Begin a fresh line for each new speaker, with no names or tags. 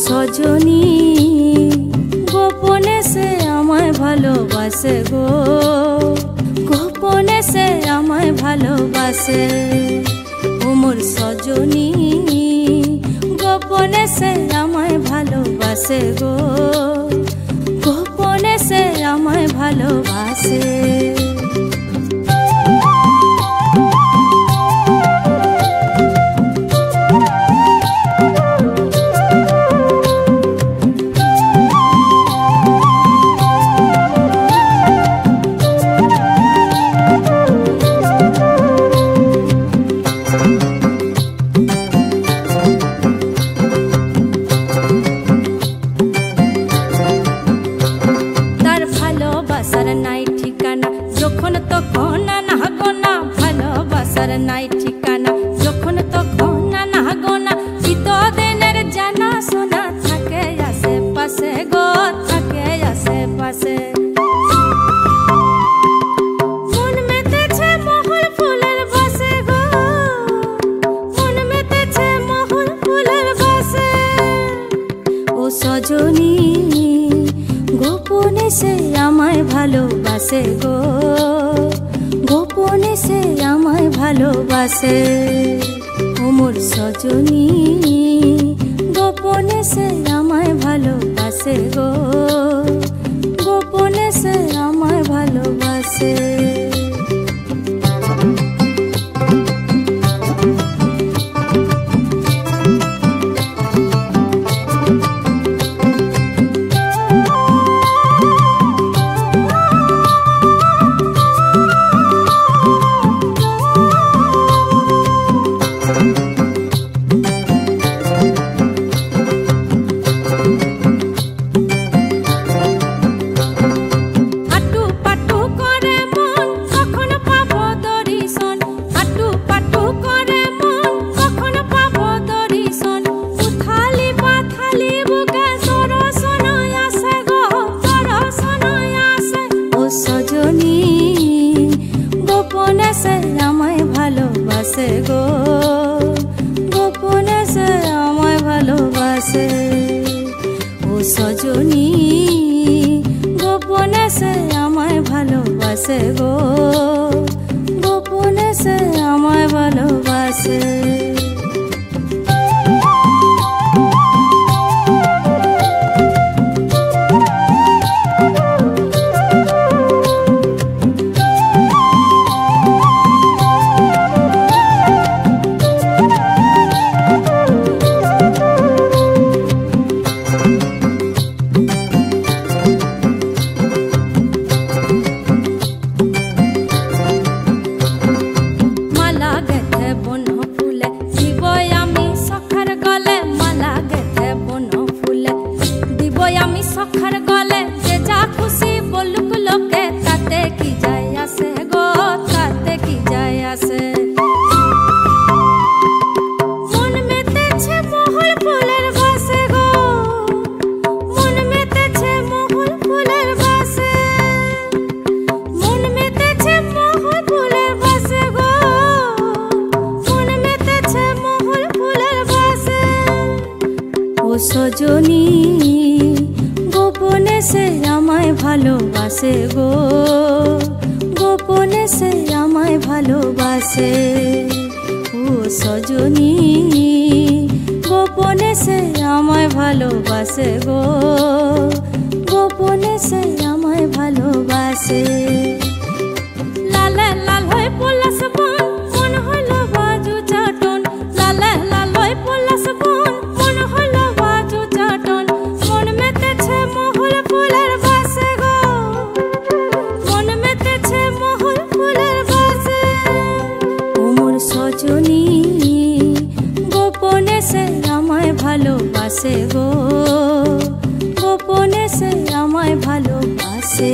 সজনী গোপনে সে আমায় ভালোবাসে গো, গোপনে সে আমায় ভালোবাসে। ও মোর সজনী গোপনে সে আমায় ভালোবাসে গো, গোপনে সে আমায় ভালোবাসে। নাই ঠিকানা যখন তখন না গোনা, ভালোবাসার নাই ঠিকানা যখন তখন না গোনা। চিতদিনের জানা শোনা থাকে আশেপাশে গো, থাকে আশেপাশে। মন মেতেছে মহুল ফুলের বাসে গো, মন মেতেছে মহুল ফুলের বাসে। ও সজনী গোপনে সে আমায় ভালোবাসে গো, গোপনে সে আমায় ভালোবাসে। ও মোর সজনী গোপনে সে আমায় ভালোবাসে গো, গোপনে সে আমায় ভালোবাসে। গোপনে সে আমায় ভালোবাসে গো, গোপনে সে আমায় ভালোবাসে। ও সজনী গোপনে সে আমায় ভালোবাসে গো, গোপনে সে আমায় ভালোবাসে। আমি সখার গলে যে যা খুশি বলুক লোকে, তাতে কি যায় আসে গো, তাতে কি যায় আসে। মন মেতেছে মহুল ফুলের বাসে গো, মন মেতেছে মহুল ফুলের বাসে। মন মেতেছে মহুল ফুলের বাসে গো, মন মেতেছে মহুল ফুলের বাসে। ও সজনী গোপনে সে আমায় ভালোবাসে গো, গোপনে সে আমায় ভালোবাসে। ও সজনী গোপনে সে আমায় ভালোবাসে গো, গোপনে সে আমায় ভালোবাসে। লালা পলাশ বন মন হইল বাজু চাটন, লালে লালয় পলাশ বন মন হইল বাজু চাটন। মন মেতেছে মহুল ফুলের বাসে গো, মন মেতেছে মহুল ফুলের বাসে। ওমর সজনী গোপনে সে আমায় ভালোবাসে গো, গোপনে সে আমায় ভালোবাসে।